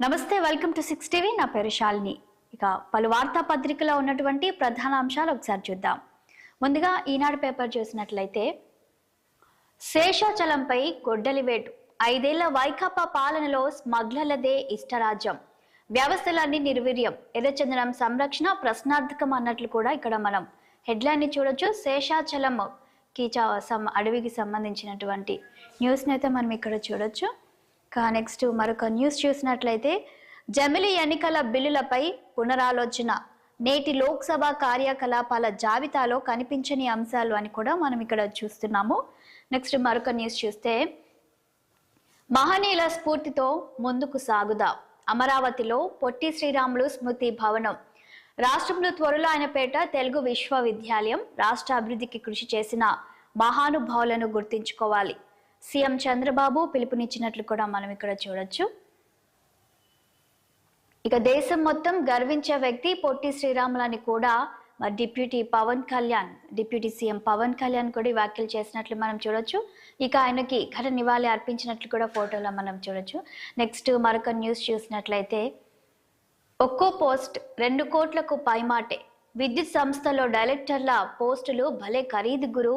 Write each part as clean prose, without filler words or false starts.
నమస్తే, welcome to 6 TV. నా పేరు శాలిని. ఇక పలు వార్తా పత్రికలో ఉన్నటువంటి ప్రధాన అంశాలు ఒకసారి చూద్దాం. ముందుగా ఈనాడు పేపర్ చూసినట్లయితే శేషాచలంపై గొడ్డలి వేటు, 5 ఏళ్ల వైకాపా పాలనలో స్మగ్లర్లదే ఇష్టరాజ్యం, వ్యవస్థలన్నీ నిర్వీర్యం, ఎర్రచందనం సంరక్షణ ప్రశ్నార్థకం అన్నట్లు కూడా ఇక్కడ మనం హెడ్లైన్ ని చూడొచ్చు. శేషాచలం అడవికి సంబంధించినటువంటి న్యూస్ అయితే మనం ఇక్కడ చూడొచ్చు. నెక్స్ట్ మరొక న్యూస్ చూసినట్లయితే జమిలి ఎన్నికల బిల్లులపై పునరాలోచన, నేటి లోక్సభ కార్యకలాపాల జాబితాలో కనిపించని అంశాలు అని కూడా మనం ఇక్కడ చూస్తున్నాము. నెక్స్ట్ మరొక న్యూస్ చూస్తే మహనీయుల స్ఫూర్తితో ముందుకు సాగుదాం, అమరావతిలో పొట్టి శ్రీరాములు స్మృతి భవనం, రాష్ట్రంలో త్వరలో ఆయనపేట తెలుగు విశ్వవిద్యాలయం, రాష్ట్ర అభివృద్ధికి కృషి చేసిన మహానుభావులను గుర్తించుకోవాలి, సీఎం చంద్రబాబు పిలుపునిచ్చినట్లు కూడా మనం ఇక్కడ చూడొచ్చు. ఇక దేశం మొత్తం గర్వించే వ్యక్తి పొట్టి శ్రీరాములు అని కూడా డిప్యూటీ సీఎం పవన్ కళ్యాణ్ కూడా వ్యాఖ్యలు చేసినట్లు మనం చూడొచ్చు. ఇక ఆయనకి ఘన నివాళి అర్పించినట్లు కూడా ఫోటోలో మనం చూడొచ్చు. నెక్స్ట్ మరొక న్యూస్ చూసినట్లయితే ఒక్కో పోస్ట్ 2 కోట్లకు పైమాటే, విద్యుత్ సంస్థలో డైరెక్టర్ల పోస్టులు భలే ఖరీదు గురు,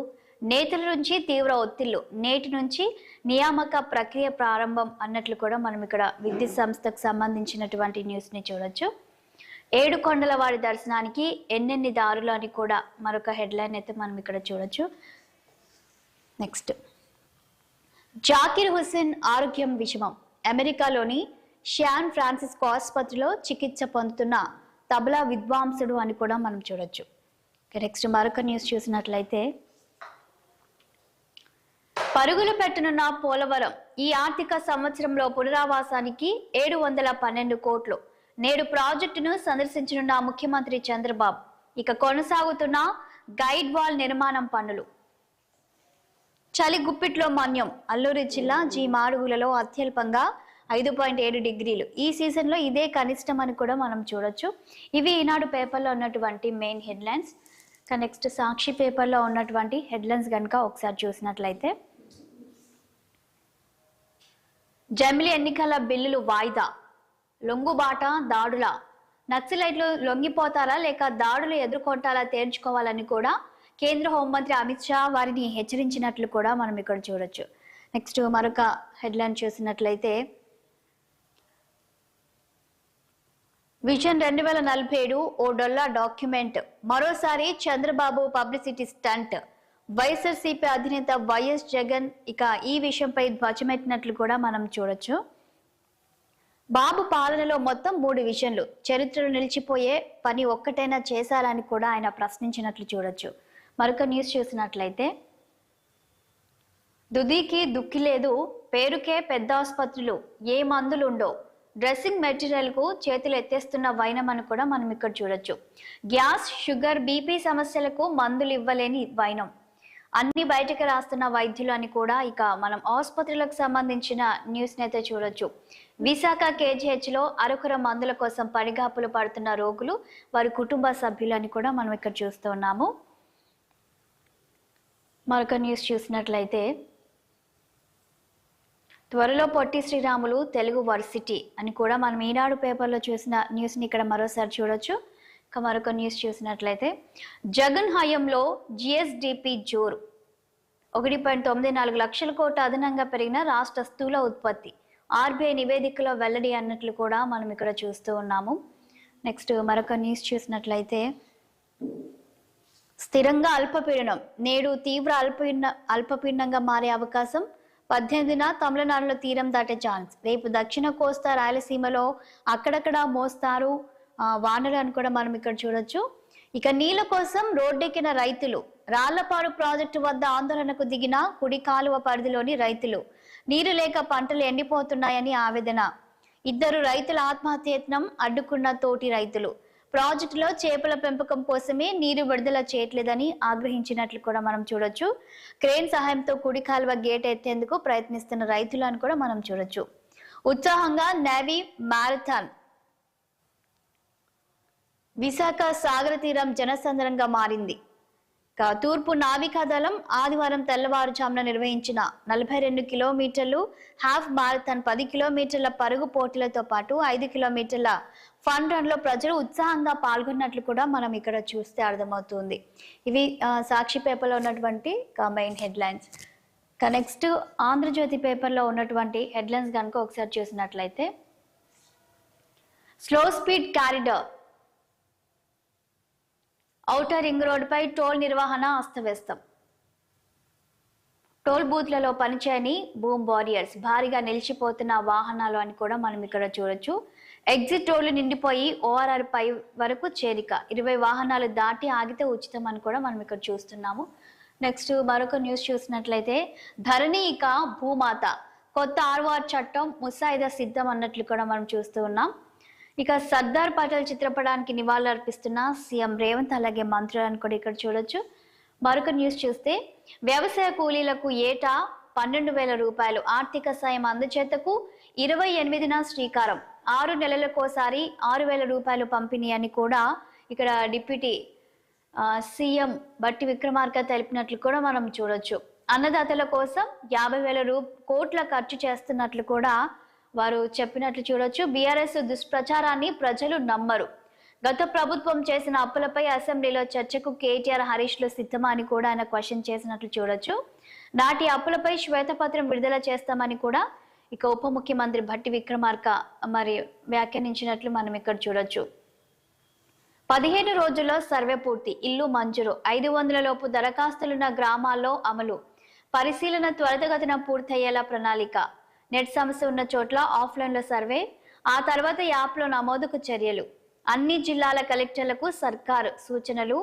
నేతల నుంచి తీవ్ర ఒత్తిళ్లు, నేటి నుంచి నియామక ప్రక్రియ ప్రారంభం అన్నట్లు కూడా మనం ఇక్కడ విద్యుత్ సంస్థకు సంబంధించినటువంటి న్యూస్ ని చూడొచ్చు. 7 కొండల వారి దర్శనానికి ఎన్నెన్ని దారులు అని కూడా మరొక హెడ్లైన్ అయితే మనం ఇక్కడ చూడొచ్చు. నెక్స్ట్ జాకిర్ హుస్సేన్ ఆరోగ్యం విషమం, అమెరికాలోని శాన్ ఫ్రాన్సిస్కో ఆసుపత్రిలో చికిత్స పొందుతున్న తబలా విద్వాంసుడు అని కూడా మనం చూడొచ్చు. నెక్స్ట్ మరొక న్యూస్ చూసినట్లయితే పరుగులు పెట్టనున్న పోలవరం, ఈ ఆర్థిక సంవత్సరంలో పునరావాసానికి 712 కోట్లు, నేడు ప్రాజెక్టును సందర్శించనున్న ముఖ్యమంత్రి చంద్రబాబు. ఇక కొనసాగుతున్న గైడ్ వాల్ నిర్మాణం పనులు. చలి గుప్పిట్లో మన్యం, అల్లూరి జిల్లా మాడుగులలో అత్యల్పంగా 5.7 డిగ్రీలు, ఈ సీజన్ లో ఇదే కనిష్టం అని కూడా మనం చూడొచ్చు. ఇవి ఈనాడు పేపర్లో ఉన్నటువంటి మెయిన్ హెడ్లైన్స్. నెక్స్ట్ సాక్షి పేపర్లో ఉన్నటువంటి హెడ్లైన్స్ కనుక ఒకసారి చూసినట్లయితే జమిలి ఎన్నికల బిల్లులు వాయిదా, లొంగుబాట దాడుల, నక్సలైట్లు లొంగిపోతారా లేక దాడులు ఎదుర్కొంటారా తేల్చుకోవాలని కూడా కేంద్ర హోంమంత్రి అమిత్ షా వారిని హెచ్చరించినట్లు కూడా మనం ఇక్కడ చూడొచ్చు. నెక్స్ట్ మరొక హెడ్లైన్ చూసినట్లయితే విజన్ 2047 ఓ డొల్లా డాక్యుమెంట్, మరోసారి చంద్రబాబు పబ్లిసిటీ స్టంట్, వైఎస్ఆర్సీపీ అధినేత వైఎస్ జగన్ ఇక ఈ విషయంపై ధ్వజమెత్తినట్లు కూడా మనం చూడొచ్చు. బాబు పాలనలో మొత్తం 3 విజన్లు, చరిత్రలో నిలిచిపోయే పని ఒక్కటైనా చేశారని కూడా ఆయన ప్రశ్నించినట్లు చూడొచ్చు. మరొక న్యూస్ చూసినట్లయితే దుదికి దుక్కి లేదు, పేరుకే పెద్ద ఆసుపత్రులు, ఏ మందులుండో, డ్రెస్సింగ్ మెటీరియల్ కు చేతులు ఎత్తేస్తున్న వైనం అని కూడా మనం ఇక్కడ చూడొచ్చు. గ్యాస్, షుగర్, బీపీ సమస్యలకు మందులు ఇవ్వలేని వైనం, అన్ని బయటకు రాస్తున్న వైద్యులు అని కూడా ఇక మనం ఆసుపత్రులకు సంబంధించిన న్యూస్ అయితే చూడొచ్చు. విశాఖ కేజీహెచ్ లో అరకుర మందుల కోసం పడిగాపులు పడుతున్న రోగులు, వారి కుటుంబ సభ్యులు అని కూడా మనం ఇక్కడ చూస్తూ ఉన్నాము. మరొక న్యూస్ చూసినట్లయితే త్వరలో పొట్టి శ్రీరాములు తెలుగు వర్సిటీ అని కూడా మనం ఈనాడు పేపర్లో చూసిన న్యూస్ ని ఇక్కడ మరోసారి చూడొచ్చు. ఇక మరొక న్యూస్ చూసినట్లయితే జగన్ హయాంలో జిఎస్డిపి జోరు, 1.94 లక్షల కోట్ల అదనంగా పెరిగిన రాష్ట్ర స్థూల ఉత్పత్తి, ఆర్బీఐ నివేదికలో వెల్లడి అన్నట్లు కూడా మనం ఇక్కడ చూస్తూ ఉన్నాము. నెక్స్ట్ మరొక న్యూస్ చూసినట్లయితే స్థిరంగా అల్పపీడనం, నేడు తీవ్ర అల్పపీడనంగా మారే అవకాశం, 18న తమిళనాడులో తీరం దాటే ఛాన్స్, రేపు దక్షిణ కోస్తా రాయలసీమలో అక్కడక్కడ మోస్తారు వానలు అని కూడా మనం ఇక్కడ చూడొచ్చు. ఇక నీళ్ల కోసం రోడ్డెక్కిన రైతులు, రాళ్లపాడు ప్రాజెక్టు వద్ద ఆందోళనకు దిగిన కుడి కాలువ పరిధిలోని రైతులు, నీరు లేక పంటలు ఎండిపోతున్నాయని ఆవేదన, 2 రైతుల ఆత్మహత్యయత్నం అడ్డుకున్న తోటి రైతులు, ప్రాజెక్టులో చేపల పెంపకం కోసమే నీరు విడుదల చేయట్లేదని ఆగ్రహించినట్లు కూడా మనం చూడొచ్చు. క్రేన్ సహాయంతో కుడి కాలువ గేట్ ఎత్తేందుకు ప్రయత్నిస్తున్న రైతులు అని కూడా మనం చూడొచ్చు. ఉత్సాహంగా నేవీ మ్యారథాన్, విశాఖ సాగర తీరం జనసంద్రంగా మారింది, తూర్పు నావికాదళం ఆదివారం తెల్లవారుజామున నిర్వహించిన 42 కిలోమీటర్లు హాఫ్ మారథాన్ 10 కిలోమీటర్ల పరుగు పోటీలతో పాటు 5 కిలోమీటర్ల ఫన్ రన్ లో ప్రజలు ఉత్సాహంగా పాల్గొన్నట్లు కూడా మనం ఇక్కడ చూస్తే అర్థమవుతుంది. ఇవి సాక్షి పేపర్లో ఉన్నటువంటి మెయిన్ హెడ్లైన్స్. నెక్స్ట్ ఆంధ్రజ్యోతి పేపర్లో ఉన్నటువంటి హెడ్లైన్స్ కనుక ఒకసారి చూసినట్లయితే, slow speed corridor, outer ring రోడ్డుపై టోల్ నిర్వహణ అస్తవ్యస్తం, టోల్ బూత్లలో పనిచేయని బూమ్ బారియర్స్, భారీగా నిలిచిపోతున్న వాహనాలు అని కూడా మనం ఇక్కడ చూడొచ్చు. ఎగ్జిట్ టోళ్లు నిండిపోయి ఓఆర్ఆర్ పై వరకు చేరిక, 20 వాహనాలు దాటి ఆగితే ఉచితం అని కూడా మనం ఇక్కడ చూస్తున్నాము. నెక్స్ట్ మరొక న్యూస్ చూసినట్లయితే, ధరణి ఇక భూమాత, కొత్త ఆర్వార్ చట్టం ముసాయిదా సిద్ధం అన్నట్లు కూడా మనం చూస్తూ ఉన్నాం. ఇక సర్దార్ పటేల్ చిత్రపటానికి నివాళులు అర్పిస్తున్న సీఎం రేవంత్, అలాగే మంత్రులను కూడా ఇక్కడ చూడొచ్చు. మరొక న్యూస్ చూస్తే, వ్యవసాయ కూలీలకు ఏటా 12,000 రూపాయలు ఆర్థిక సాయం అందచేతకు 28న శ్రీకారం, 6 నెలలకోసారి 6,000 రూపాయలు పంపిణీ అని కూడా ఇక్కడ డిప్యూటీ సీఎం బట్టి విక్రమార్క తెలిపినట్లు కూడా మనం చూడొచ్చు. అన్నదాతల కోసం 50,000 కోట్ల ఖర్చు చేస్తున్నట్లు కూడా వారు చెప్పినట్లు చూడొచ్చు. బీఆర్ఎస్ దుష్ప్రచారాన్ని ప్రజలు నమ్మరు, గత ప్రభుత్వం చేసిన అప్పులపై అసెంబ్లీలో చర్చకు కేటీఆర్, హరీష్లు సిద్ధమా అని కూడా ఆయన క్వశ్చన్ చేసినట్లు చూడొచ్చు. నాటి అప్పులపై శ్వేతపత్రం విడుదల చేస్తామని కూడా ఇక ఉప ముఖ్యమంత్రి భట్టి విక్రమార్క మరి వ్యాఖ్యానించినట్లు మనం ఇక్కడ చూడొచ్చు. 15 రోజుల్లో సర్వే పూర్తి, ఇల్లు మంజూరు, 500 లోపు దరఖాస్తులున్న గ్రామాల్లో అమలు, పరిశీలన త్వరితగతిన పూర్తయ్యేలా ప్రణాళిక, నెట్ సమస్య ఉన్న చోట్ల ఆఫ్లైన్లో సర్వే, ఆ తర్వాత యాప్లో నమోదుకు చర్యలు, అన్ని జిల్లాల కలెక్టర్లకు సర్కారు సూచనలు,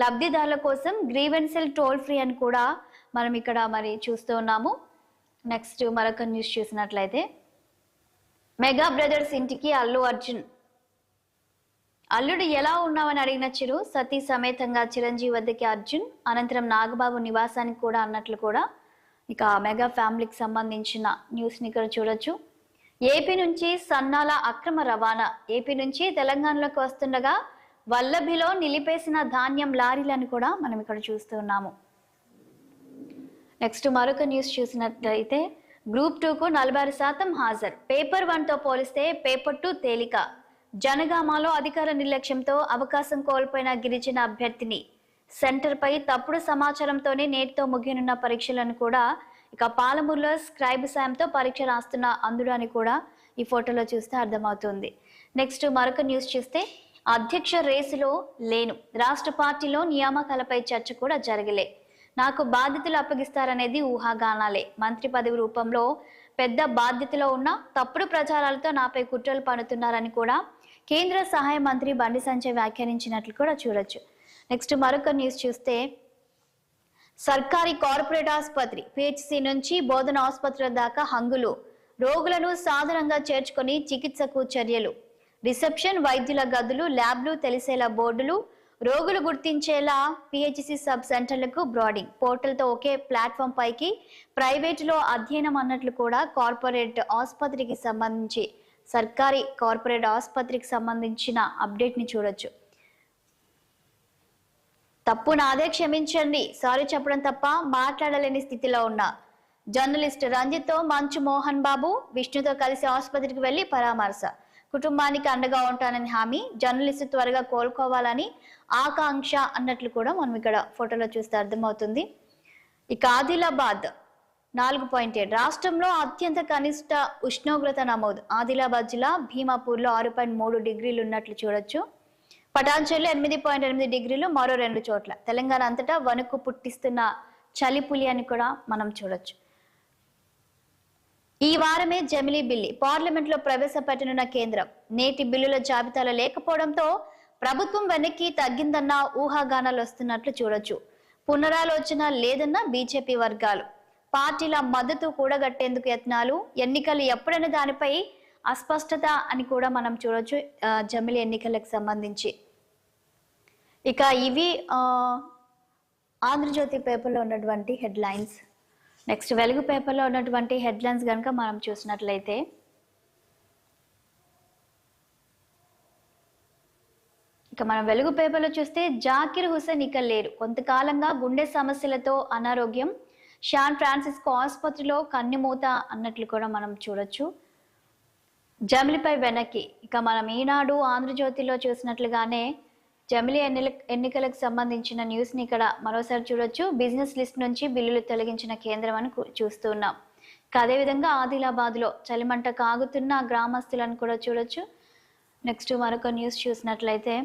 లబ్ధిదారుల కోసం గ్రీవెన్సెల్ టోల్ ఫ్రీ అని కూడా మనం ఇక్కడ మరి చూస్తూ ఉన్నాము. నెక్స్ట్ మరొక న్యూస్ చూసినట్లయితే, మెగా బ్రదర్స్ ఇంటికి అల్లు అర్జున్, అల్లుడు ఎలా ఉన్నావని అడిగిన చిరు, సతీ సమేతంగా చిరంజీవి వద్దకి అర్జున్, అనంతరం నాగబాబు నివాసానికి కూడా అన్నట్లు కూడా ఇక మెగా ఫ్యామిలీకి సంబంధించిన న్యూస్ని ఇక్కడ చూడొచ్చు. ఏపీ నుంచి సన్నాల అక్రమ రవాణా, ఏపీ నుంచి తెలంగాణలోకి వస్తుండగా వల్లభిలో నిలిపేసిన ధాన్యం లారీలను కూడా మనం ఇక్కడ చూస్తూ ఉన్నాము. నెక్స్ట్ మరొక న్యూస్ చూసినట్లయితే, గ్రూప్ 2కు 46% హాజరు, పేపర్ 1తో పోలిస్తే పేపర్ 2 తేలిక, జనగామలో అధికార నిర్లక్ష్యంతో అవకాశం కోల్పోయిన గిరిజన అభ్యర్థిని, సెంటర్పై తప్పుడు సమాచారంతోనే నేటితో ముగియనున్న పరీక్షలను కూడా ఇక పాలమూరులో స్క్రైబ్ సాయంతో పరీక్ష రాస్తున్న అందుడు అని కూడా ఈ ఫోటోలో చూస్తే అర్థమవుతుంది. నెక్స్ట్ మరొక న్యూస్ చూస్తే, అధ్యక్ష రేసులో లేను, రాష్ట్ర పార్టీలో నియామకాలపై చర్చ కూడా జరగలే, నాకు బాధ్యతలు అప్పగిస్తారనేది ఊహాగానాలే, మంత్రి పదవి రూపంలో పెద్ద బాధ్యతలో ఉన్న తప్పుడు ప్రచారాలతో నాపై కుట్రలు పన్నుతున్నారని కూడా కేంద్ర సహాయ మంత్రి బండి సంజయ్ వ్యాఖ్యానించినట్లు కూడా చూడొచ్చు. నెక్స్ట్ మరొక న్యూస్ చూస్తే, సర్కారీ కార్పొరేట్ ఆసుపత్రి పిహెచ్సి నుంచి బోధన ఆసుపత్రుల దాకా హంగులు, రోగులను సాధారణంగా చేర్చుకొని చికిత్సకు చర్యలు, రిసెప్షన్, వైద్యుల గదులు, ల్యాబ్లు తెలిసేలా బోర్డులు, రోగులు గుర్తించేలా పిహెచ్సి సబ్ సెంటర్లకు బ్రాడింగ్, పోర్టల్తో ఒకే ప్లాట్ఫామ్ పైకి ప్రైవేటులో అధ్యయనం అన్నట్లు కూడా కార్పొరేట్ ఆసుపత్రికి సంబంధించి సర్కారీ కార్పొరేట్ ఆసుపత్రికి సంబంధించిన అప్డేట్ని చూడొచ్చు. తప్పు నాదే, క్షమించండి, సారీ చెప్పడం తప్ప మాట్లాడలేని స్థితిలో ఉన్న జర్నలిస్ట్ రంజిత్తో మంచు మోహన్ బాబు, విష్ణుతో కలిసి ఆసుపత్రికి వెళ్లి పరామర్శ, కుటుంబానికి అండగా ఉంటానని హామీ, జర్నలిస్టు త్వరగా కోలుకోవాలని ఆకాంక్ష అన్నట్లు కూడా మనం ఇక్కడ ఫోటోలో చూస్తే అర్థమవుతుంది. ఇక ఆదిలాబాద్ 4.7, రాష్ట్రంలో అత్యంత కనిష్ట ఉష్ణోగ్రత నమోదు, ఆదిలాబాద్ జిల్లా భీమాపూర్లో 6.3 డిగ్రీలు ఉన్నట్లు చూడొచ్చు. పటాన్చెరులో 8.8 డిగ్రీలు, మరో 2 చోట్ల. తెలంగాణ అంతటా వణుకు పుట్టిస్తున్న చలిపులి అని కూడా మనం చూడొచ్చు. ఈ వారమే జమిలీ బిల్లు పార్లమెంట్ లో ప్రవేశపెట్టనున్న కేంద్రం, నేటి బిల్లుల జాబితాలో లేకపోవడంతో ప్రభుత్వం వెనక్కి తగ్గిందన్న ఊహాగానాలు వస్తున్నట్లు చూడొచ్చు. పునరాలోచన లేదన్న బీజేపీ వర్గాలు, పార్టీల మద్దతు కూడగట్టేందుకు యత్నాలు, ఎన్నికలు ఎప్పుడైనా దానిపై అస్పష్టత అని కూడా మనం చూడొచ్చు జమిలీ ఎన్నికలకు సంబంధించి. ఇక ఇవి ఆంధ్రజ్యోతి పేపర్లో ఉన్నటువంటి హెడ్లైన్స్. నెక్స్ట్ వెలుగు పేపర్లో ఉన్నటువంటి హెడ్లైన్స్ కనుక మనం చూసినట్లయితే, ఇక మనం వెలుగు పేపర్లో చూస్తే జాకిర్ హుసేన్ ఇక లేరు. కొంతకాలంగా గుండె సమస్యలతో అనారోగ్యం, శాన్ ఫ్రాన్సిస్కో ఆసుపత్రిలో కన్నుమూత అన్నట్లు కూడా మనం చూడొచ్చు. జమిలిపై వెనక్కి ఇక మనం ఈనాడు ఆంధ్రజ్యోతిలో చూసినట్లుగానే జమిలి ఎన్నికలకు సంబంధించిన న్యూస్ ని ఇక్కడ మరోసారి చూడొచ్చు. బిజినెస్ లిస్ట్ నుంచి బిల్లులు తొలగించిన కేంద్రం అని చూస్తున్నాం. అదేవిధంగా ఆదిలాబాద్ లో చలిమంట కాగుతున్న గ్రామస్తులను కూడా చూడొచ్చు. నెక్స్ట్ మరొక న్యూస్ చూసినట్లయితే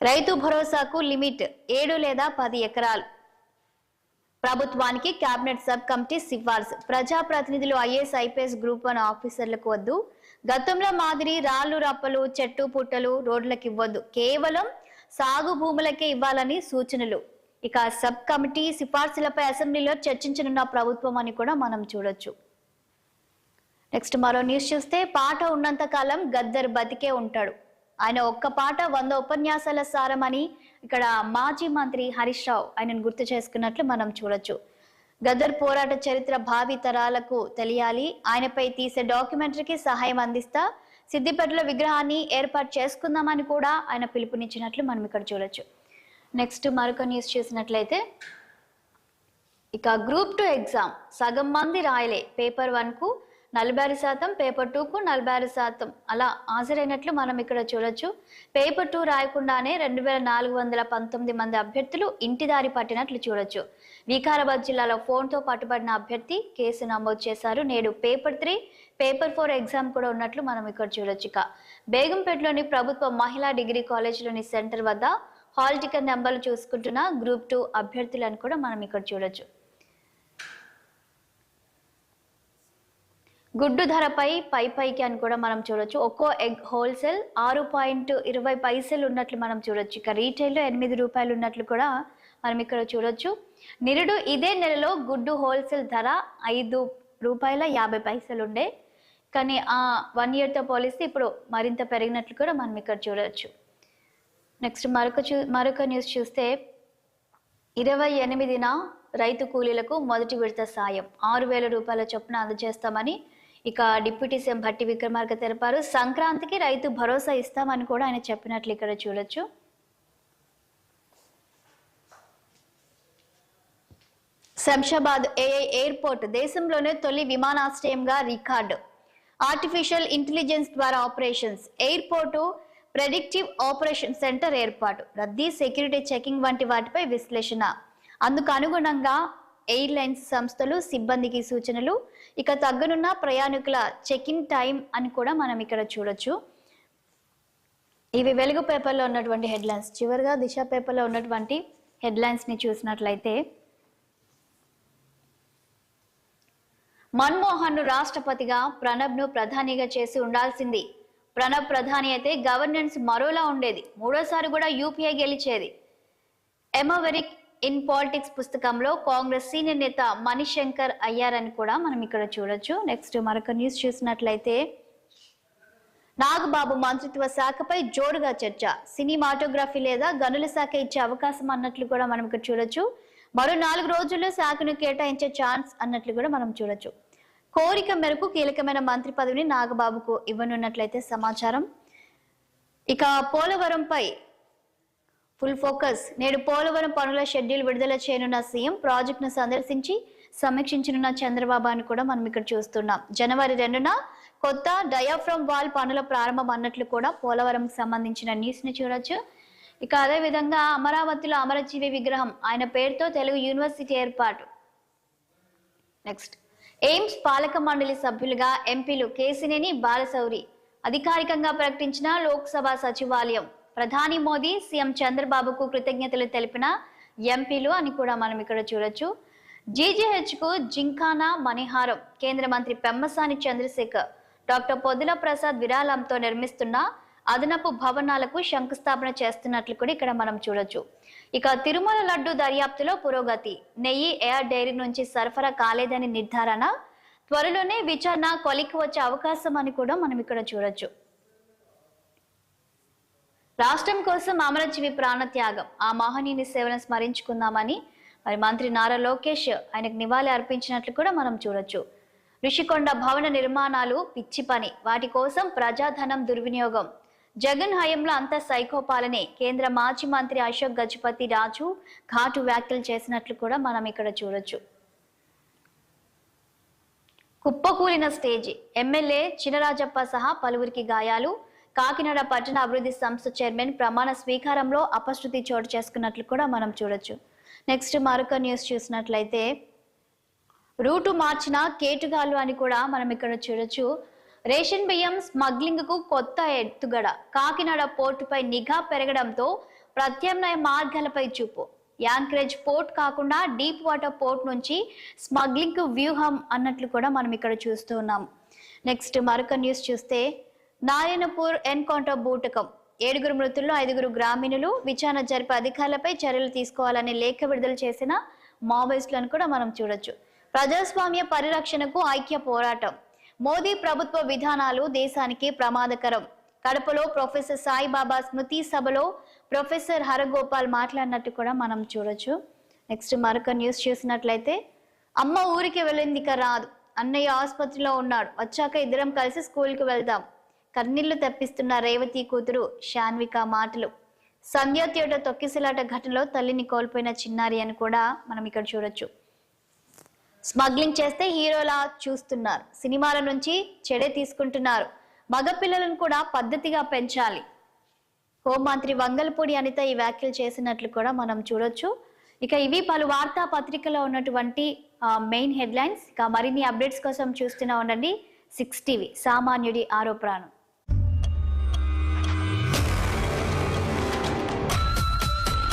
రైతు భరోసాకు లిమిట్ 7 లేదా 10 ఎకరాలు. ప్రభుత్వానికి కేబినెట్ సబ్ కమిటీ సిఫార్సు. ప్రజాప్రతినిధులు ఐఏఎస్ ఐపీఎస్ గ్రూప్ 1 ఆఫీసర్లకు వద్దు. గతంలో మాదిరి రాళ్లు రప్పలు చెట్టు పుట్టలు రోడ్లకు ఇవ్వద్దు, కేవలం సాగు భూములకే ఇవ్వాలని సూచనలు. ఇక సబ్ కమిటీ సిఫార్సులపై అసెంబ్లీలో చర్చించనున్న ప్రభుత్వం అని కూడా మనం చూడొచ్చు. నెక్స్ట్ మరో న్యూస్ చూస్తే పాట ఉన్నంత కాలం గద్దర్ బతికే ఉంటాడు. ఆయన ఒక్క పాట 100 ఉపన్యాసాల సారమని ఇక్కడ మాజీ మంత్రి హరీష్ రావు ఆయనను గుర్తు చేసుకున్నట్లు మనం చూడొచ్చు. గద్దర్ పోరాట చరిత్ర భావి తరాలకు తెలియాలి, ఆయనపై తీసే డాక్యుమెంటరీకి సహాయం అందిస్తా, సిద్దిపేటలో విగ్రహాన్ని ఏర్పాటు చేసుకుందామని కూడా ఆయన పిలుపునిచ్చినట్లు మనం ఇక్కడ చూడొచ్చు. నెక్స్ట్ మరొక న్యూస్ చూసినట్లయితే ఇక గ్రూప్ 2 ఎగ్జామ్ సగం మంది రాయలే. పేపర్ 1కు 46%, పేపర్ 2కు 46% అలా హాజరైనట్లు మనం ఇక్కడ చూడొచ్చు. పేపర్ 2 రాయకుండానే 2419 మంది అభ్యర్థులు ఇంటిదారి పట్టినట్లు చూడొచ్చు. వికారాబాద్ జిల్లాలో ఫోన్తో పట్టుబడిన అభ్యర్థి కేసు నమోదు చేశారు. నేడు పేపర్ 3, పేపర్ 4 ఎగ్జామ్ కూడా ఉన్నట్లు మనం ఇక్కడ చూడొచ్చు. ఇక బేగంపేటలోని ప్రభుత్వ మహిళా డిగ్రీ కాలేజీలోని సెంటర్ వద్ద హాల్ టికెట్ నెంబర్లు చూసుకుంటున్న గ్రూప్ 2 అభ్యర్థులను కూడా మనం ఇక్కడ చూడొచ్చు. గుడ్డు ధరపై పైకి అని కూడా మనం చూడొచ్చు. ఒక్కో ఎగ్ హోల్సేల్ 6.20 ఉన్నట్లు మనం చూడొచ్చు. ఇక రీటైల్లో 8 రూపాయలు ఉన్నట్లు కూడా మనం ఇక్కడ చూడొచ్చు. నిరుడు ఇదే నెలలో గుడ్డు హోల్సేల్ ధర 5 రూపాయల 50 పైసలు ఉండే, కానీ 1 ఇయర్తో పోలిస్తే ఇప్పుడు మరింత పెరిగినట్లు కూడా మనం ఇక్కడ చూడొచ్చు. నెక్స్ట్ మరొక న్యూస్ చూస్తే 28న రైతు కూలీలకు మొదటి విడత సాయం 6,000 రూపాయల చొప్పున అందజేస్తామని ఇక డిప్యూటీ సీఎం భట్టి విక్రమార్క తెలిపారు. సంక్రాంతికి రైతు భరోసా ఇస్తామని కూడా ఆయన చెప్పినట్లు ఇక్కడ చూడొచ్చు. శంషాబాద్ ఎయిర్పోర్ట్ దేశంలోనే తొలి విమానాశ్రయంగా రికార్డు. ఆర్టిఫిషియల్ ఇంటెలిజెన్స్ ద్వారా operations. Airport predictive operation centre ఏర్పాటు. రద్దీ, సెక్యూరిటీ చెకింగ్ వంటి వాటిపై విశ్లేషణ. అందుకు అనుగుణంగా ఎయిర్లైన్స్ సంస్థలు సిబ్బందికి సూచనలు. ఇక తగ్గనున్న ప్రయాణికుల చెక్ ఇన్ టైం అని కూడా మనం ఇక్కడ చూడొచ్చు. ఇవి వెలుగు పేపర్లో ఉన్నటువంటి హెడ్లైన్స్. చివరిగా దిశ పేపర్లో ఉన్నటువంటి హెడ్లైన్స్ ని చూసినట్లయితే మన్మోహన్ ను రాష్ట్రపతిగా, ప్రణబ్ ను ప్రధానిగా చేసి ఉండాల్సింది. ప్రణబ్ ప్రధాని అయితే గవర్నెన్స్ మరోలా ఉండేది. 3వ సారి కూడా యూపీఏ గెలిచేది. ఎమవెరిక్ ఇన్ పాలిటిక్స్ పుస్తకంలో కాంగ్రెస్ సీనియర్ నేత మణిశంకర్ అయ్యారని కూడా మనం ఇక్కడ చూడొచ్చు. నెక్స్ట్ మరొక న్యూస్ చూసినట్లయితే నాగబాబు మంత్రిత్వ శాఖపై జోరుగా చర్చ. సినిమాటోగ్రఫీ లేదా గనుల శాఖ ఇచ్చే అవకాశం అన్నట్లు కూడా మనం ఇక్కడ చూడొచ్చు. మరో 4 రోజుల్లో శాఖను కేటాయించే ఛాన్స్ అన్నట్లు కూడా మనం చూడొచ్చు. కోరిక మేరకు కీలకమైన మంత్రి పదవిని నాగబాబుకు ఇవ్వనున్నట్లయితే సమాచారం. ఇక పోలవరంపై ఫుల్ ఫోకస్. నేడు పోలవరం పనుల షెడ్యూల్ విడుదల చేయనున్న సీఎం, ప్రాజెక్టును సందర్శించి సమీక్షించనున్న చంద్రబాబు అని కూడా మనం ఇక్కడ చూస్తున్నాం. జనవరి 2న కొత్త డయాఫ్రమ్ వాల్ పనుల ప్రారంభం అన్నట్లు కూడా పోలవరం సంబంధించిన న్యూస్ ని చూడొచ్చు. ఇక అదే విధంగా అమరావతిలో అమరజీవి విగ్రహం, ఆయన పేరుతో తెలుగు యూనివర్సిటీ ఏర్పాటు. నెక్స్ట్ ఎయిమ్స్ పాలక మండలి సభ్యులుగా ఎంపీలు కేసినేని బాలశౌరి. అధికారికంగా ప్రకటించిన లోక్సభ సచివాలయం. ప్రధాని మోదీ, సీఎం చంద్రబాబుకు కృతజ్ఞతలు తెలిపిన ఎంపీలు అని కూడా మనం ఇక్కడ చూడొచ్చు. జీజీహెచ్ కు జింకానా మణిహారం. కేంద్ర మంత్రి పెమ్మసాని చంద్రశేఖర్, డాక్టర్ పొద్దుల ప్రసాద్ విరాళంతో నిర్మిస్తున్న అదనపు భవనాలకు శంకుస్థాపన చేస్తున్నట్లు కూడా ఇక్కడ మనం చూడొచ్చు. ఇక తిరుమల లడ్డు దర్యాప్తులో పురోగతి. నెయ్యి ఎయిర్ డైరీ నుంచి సరఫరా కాలేదని నిర్ధారణ. త్వరలోనే విచారణ కొలికి వచ్చే అవకాశం అని కూడా మనం ఇక్కడ చూడొచ్చు. రాష్ట్రం కోసం అమరజీవి ప్రాణత్యాగం. ఆ మహనీయుని సేవలను స్మరించుకుందామని మరి మంత్రి నారా లోకేష్ ఆయనకు నివాళి అర్పించినట్లు కూడా మనం చూడొచ్చు. ఋషికొండ భవన నిర్మాణాలు పిచ్చి పని, వాటి కోసం ప్రజాధనం దుర్వినియోగం. జగన్ హయాంలో అంతా సైకోపాలనే కేంద్ర మాజీ మంత్రి అశోక్ గజపతి రాజు ఘాటు వ్యాఖ్యలు చేసినట్లు కూడా మనం ఇక్కడ చూడొచ్చు. కుప్పకూలిన స్టేజి, ఎమ్మెల్యే చినరాజప్ప సహా పలువురికి గాయాలు. కాకినాడ పట్టణ అభివృద్ధి సంస్థ చైర్మన్ ప్రమాణ స్వీకారంలో అపశృతి చోటు చేసుకున్నట్లు కూడా మనం చూడొచ్చు. నెక్స్ట్ మరొక న్యూస్ చూసినట్లయితే రూటు మార్చిన కేటుగాళ్ళు అని కూడా మనం ఇక్కడ చూడొచ్చు. రేషన్ బియ్యం స్మగ్లింగ్ కు కొత్త ఎత్తుగడ, కాకినాడ పోర్టుపై నిఘా పెరగడంతో ప్రత్యామ్నాయ మార్గాలపై చూపు. యాంకరేజ్ పోర్ట్ కాకుండా డీప్ వాటర్ పోర్ట్ నుంచి స్మగ్లింగ్ వ్యూహం అన్నట్లు కూడా మనం ఇక్కడ చూస్తూ ఉన్నాం. నెక్స్ట్ మరొక న్యూస్ చూస్తే నారాయణపూర్ ఎన్కౌంటర్ బూటకం, 7 మృతుల్లో 5 గ్రామీణులు. విచారణ జరిపే అధికారులపై చర్యలు తీసుకోవాలని లేఖ విడుదల చేసిన మావోయిస్టులను కూడా మనం చూడొచ్చు. ప్రజాస్వామ్య పరిరక్షణకు ఐక్య పోరాటం, మోదీ ప్రభుత్వ విధానాలు దేశానికి ప్రమాదకరం. కడపలో ప్రొఫెసర్ సాయిబాబా స్మృతి సభలో ప్రొఫెసర్ హరగోపాల్ మాట్లాడినట్టు కూడా మనం చూడొచ్చు. నెక్స్ట్ మరొక న్యూస్ చూసినట్లయితే అమ్మ ఊరికి వెళ్ళిందిక రాదు, అన్నయ్య ఆసుపత్రిలో ఉన్నాడు, వచ్చాక ఇద్దరం కలిసి స్కూల్కి వెళ్దాం. కన్నీళ్లు తెప్పిస్తున్న రేవతి కూతురు శాన్విక మాటలు. సంధ్య థియేటర్ తొక్కిసలాట ఘటనలో తల్లిని కోల్పోయిన చిన్నారి అని కూడా మనం ఇక్కడ చూడొచ్చు. స్మగ్లింగ్ చేస్తే హీరోలా చూస్తున్నారు, సినిమాల నుంచి చెడే తీసుకుంటున్నారు, మగపిల్లలను కూడా పద్ధతిగా పెంచాలి. హోంమంత్రి వంగలపూడి అనిత ఈ వ్యాఖ్యలు చేసినట్లు కూడా మనం చూడొచ్చు. ఇక ఇవి పలు వార్తా పత్రికలో ఉన్నటువంటి మెయిన్ హెడ్లైన్స్. ఇక మరిన్ని అప్డేట్స్ కోసం చూస్తూనే ఉండండి 6 టీవీ, సామాన్యుడి ఆరో ప్రాణం.